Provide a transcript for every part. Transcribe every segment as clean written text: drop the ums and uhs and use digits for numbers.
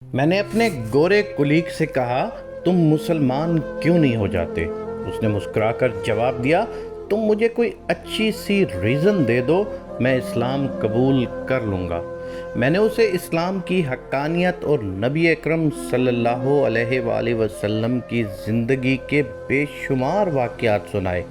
میں نے اپنے گورے کلیگ سے کہا تم مسلمان کیوں نہیں ہو جاتے؟ اس نے مسکرا کر جواب دیا تم مجھے کوئی اچھی سی ریزن دے دو، میں اسلام قبول کر لوں گا۔ میں نے اسے اسلام کی حقانیت اور نبی اکرم صلی اللہ علیہ وآلہ وسلم کی زندگی کے بے شمار واقعات سنائے۔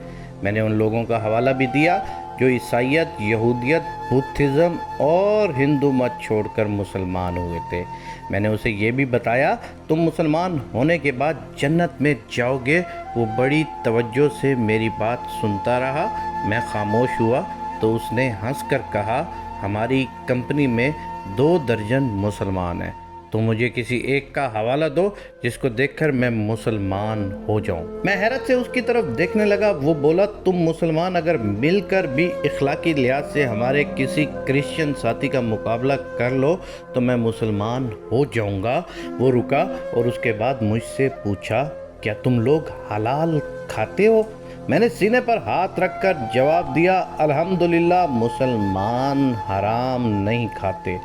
میں نے ان لوگوں کا حوالہ بھی دیا جو عیسائیت، یہودیت، بدھزم اور ہندو مت چھوڑ کر مسلمان ہوئے تھے۔ میں نے اسے یہ بھی بتایا تم مسلمان ہونے کے بعد جنت میں جاؤ گے۔ وہ بڑی توجہ سے میری بات سنتا رہا۔ میں خاموش ہوا تو اس نے ہنس کر کہا ہماری کمپنی میں 2 درجن مسلمان ہیں، تو مجھے کسی ایک کا حوالہ دو جس کو دیکھ کر میں مسلمان ہو جاؤں۔ میں حیرت سے اس کی طرف دیکھنے لگا۔ وہ بولا تم مسلمان اگر مل کر بھی اخلاقی لحاظ سے ہمارے کسی کرسچن ساتھی کا مقابلہ کر لو تو میں مسلمان ہو جاؤں گا۔ وہ رکا اور اس کے بعد مجھ سے پوچھا کیا تم لوگ حلال کھاتے ہو؟ میں نے سینے پر ہاتھ رکھ کر جواب دیا الحمدللہ مسلمان حرام نہیں کھاتے۔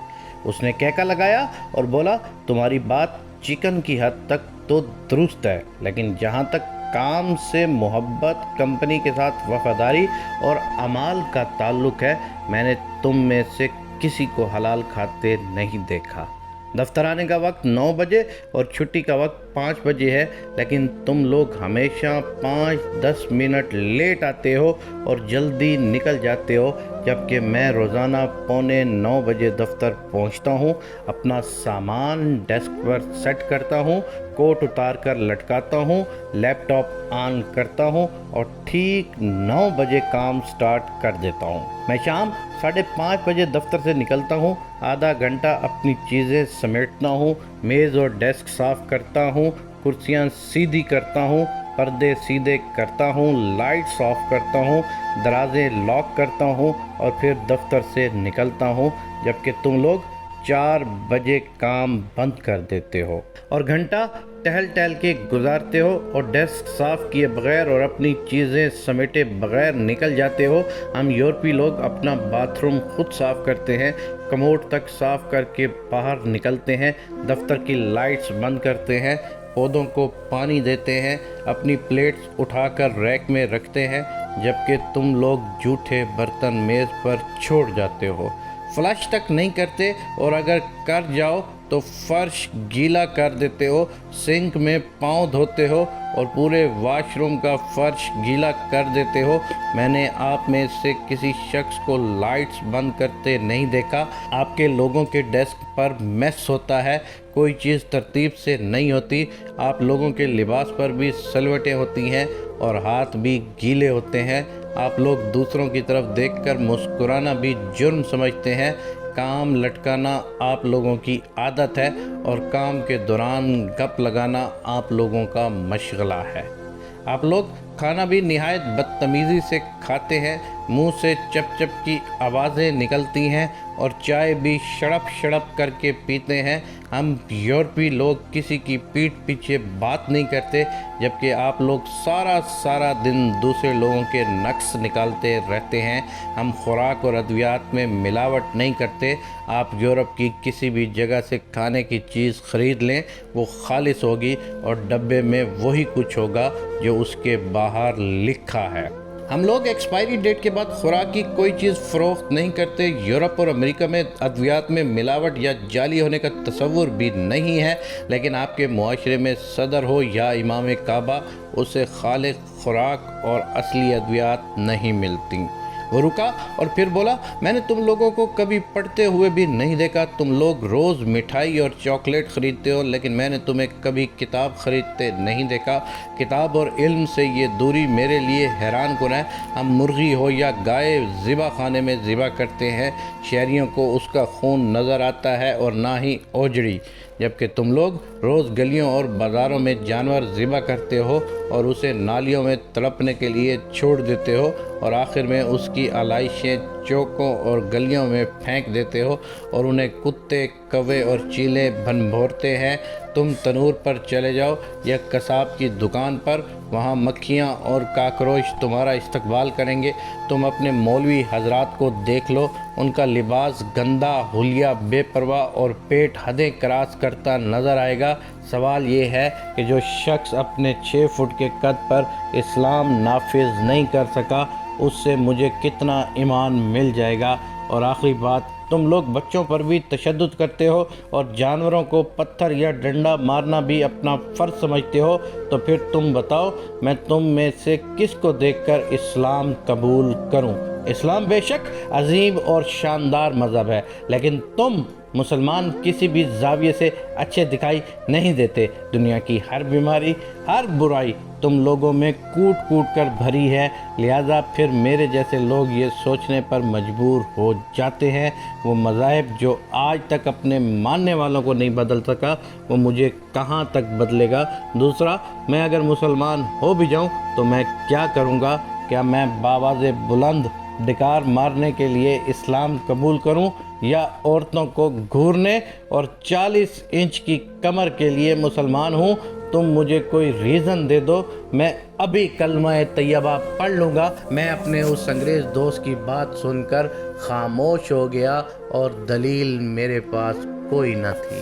اس نے کہکا لگایا اور بولا تمہاری بات چکن کی حد تک تو درست ہے، لیکن جہاں تک کام سے محبت، کمپنی کے ساتھ وفاداری اور اعمال کا تعلق ہے، میں نے تم میں سے کسی کو حلال کھاتے نہیں دیکھا۔ دفتر آنے کا وقت 9 بجے اور چھٹی کا وقت 5 بجے ہے، لیکن تم لوگ ہمیشہ 5-10 منٹ لیٹ آتے ہو اور جلدی نکل جاتے ہو، جبکہ میں روزانہ 8:45 بجے دفتر پہنچتا ہوں، اپنا سامان ڈیسک پر سیٹ کرتا ہوں، کوٹ اتار کر لٹکاتا ہوں، لیپ ٹاپ آن کرتا ہوں اور ٹھیک 9 بجے کام سٹارٹ کر دیتا ہوں۔ میں شام 5:30 بجے دفتر سے نکلتا ہوں، آدھا گھنٹہ اپنی چیزیں سمیٹتا ہوں، میز اور ڈیسک صاف کرتا ہوں، کرسیاں سیدھی کرتا ہوں، پردے سیدھے کرتا ہوں، لائٹس آف کرتا ہوں، دروازے لاک کرتا ہوں اور پھر دفتر سے نکلتا ہوں، جبکہ تم لوگ 4 بجے کام بند کر دیتے ہو اور گھنٹہ ٹہل ٹہل کے گزارتے ہو اور ڈیسک صاف کیے بغیر اور اپنی چیزیں سمیٹے بغیر نکل جاتے ہو۔ ہم یورپی لوگ اپنا باتھ روم خود صاف کرتے ہیں، کموڈ تک صاف کر کے باہر نکلتے ہیں، دفتر کی لائٹس بند کرتے ہیں، پودوں کو پانی دیتے ہیں، اپنی پلیٹس اٹھا کر ریک میں رکھتے ہیں، جبکہ تم لوگ جھوٹے برتن میز پر چھوڑ جاتے ہو، فلش تک نہیں کرتے اور اگر کر جاؤ تو فرش گیلا کر دیتے ہو، سنک میں پاؤں دھوتے ہو اور پورے واش روم کا فرش گیلا کر دیتے ہو۔ میں نے آپ میں سے کسی شخص کو لائٹس بند کرتے نہیں دیکھا۔ آپ کے لوگوں کے ڈیسک پر میس ہوتا ہے، کوئی چیز ترتیب سے نہیں ہوتی، آپ لوگوں کے لباس پر بھی سلوٹیں ہوتی ہیں اور ہاتھ بھی گیلے ہوتے ہیں، آپ لوگ دوسروں کی طرف دیکھ کر مسکرانا بھی جرم سمجھتے ہیں، کام لٹکانا آپ لوگوں کی عادت ہے اور کام کے دوران گپ لگانا آپ لوگوں کا مشغلہ ہے۔ آپ لوگ کھانا بھی نہایت بدتمیزی سے کھاتے ہیں، منہ سے چپ چپ کی آوازیں نکلتی ہیں اور چائے بھی شڑپ شڑپ کر کے پیتے ہیں۔ ہم یورپی لوگ کسی کی پیٹھ پیچھے بات نہیں کرتے، جبکہ آپ لوگ سارا دن دوسرے لوگوں کے نقص نکالتے رہتے ہیں۔ ہم خوراک اور ادویات میں ملاوٹ نہیں کرتے۔ آپ یورپ کی کسی بھی جگہ سے کھانے کی چیز خرید لیں، وہ خالص ہوگی اور ڈبے میں وہی کچھ ہوگا جو اس کے باہر لکھا ہے۔ ہم لوگ ایکسپائری ڈیٹ کے بعد خوراک کی کوئی چیز فروخت نہیں کرتے۔ یورپ اور امریکہ میں ادویات میں ملاوٹ یا جعلی ہونے کا تصور بھی نہیں ہے، لیکن آپ کے معاشرے میں صدر ہو یا امام کعبہ، اسے خالص خوراک اور اصلی ادویات نہیں ملتی۔ وہ رکا اور پھر بولا میں نے تم لوگوں کو کبھی پڑھتے ہوئے بھی نہیں دیکھا، تم لوگ روز مٹھائی اور چاکلیٹ خریدتے ہو، لیکن میں نے تمہیں کبھی کتاب خریدتے نہیں دیکھا۔ کتاب اور علم سے یہ دوری میرے لیے حیران کن ہے۔ ہم مرغی ہو یا گائے ذبح خانے میں ذبح کرتے ہیں، شہریوں کو اس کا خون نظر آتا ہے اور نہ ہی اوجڑی، جبکہ تم لوگ روز گلیوں اور بازاروں میں جانور ذبح کرتے ہو اور اسے نالیوں میں تڑپنے کے لیے چھوڑ دیتے ہو اور آخر میں اس کی آلائشیں چوکوں اور گلیوں میں پھینک دیتے ہو اور انہیں کتے، کوے اور چیلے بھنبھورتے ہیں۔ تم تنور پر چلے جاؤ یا قصاب کی دکان پر، وہاں مکھیاں اور کاکروچ تمہارا استقبال کریں گے۔ تم اپنے مولوی حضرات کو دیکھ لو، ان کا لباس گندا، حلیہ بے پرواہ اور پیٹ حدیں کراس کرتا نظر آئے گا۔ سوال یہ ہے کہ جو شخص اپنے 6 فٹ کے قد پر اسلام نافذ نہیں کر سکا، اس سے مجھے کتنا ایمان مل جائے گا؟ اور آخری بات، تم لوگ بچوں پر بھی تشدد کرتے ہو اور جانوروں کو پتھر یا ڈنڈا مارنا بھی اپنا فرض سمجھتے ہو، تو پھر تم بتاؤ میں تم میں سے کس کو دیکھ کر اسلام قبول کروں؟ اسلام بے شک عظیم اور شاندار مذہب ہے، لیکن تم مسلمان کسی بھی زاویے سے اچھے دکھائی نہیں دیتے۔ دنیا کی ہر بیماری، ہر برائی تم لوگوں میں کوٹ کوٹ کر بھری ہے، لہٰذا پھر میرے جیسے لوگ یہ سوچنے پر مجبور ہو جاتے ہیں وہ مذاہب جو آج تک اپنے ماننے والوں کو نہیں بدل سکا، وہ مجھے کہاں تک بدلے گا؟ دوسرا، میں اگر مسلمان ہو بھی جاؤں تو میں کیا کروں گا؟ کیا میں بآواز بلند ڈکار مارنے کے لیے اسلام قبول کروں، یا عورتوں کو گھورنے اور 40 انچ کی کمر کے لیے مسلمان ہوں؟ تم مجھے کوئی ریزن دے دو، میں ابھی کلمہ طیبہ پڑھ لوں گا۔ میں اپنے اس انگریز دوست کی بات سن کر خاموش ہو گیا اور دلیل میرے پاس کوئی نہ تھی۔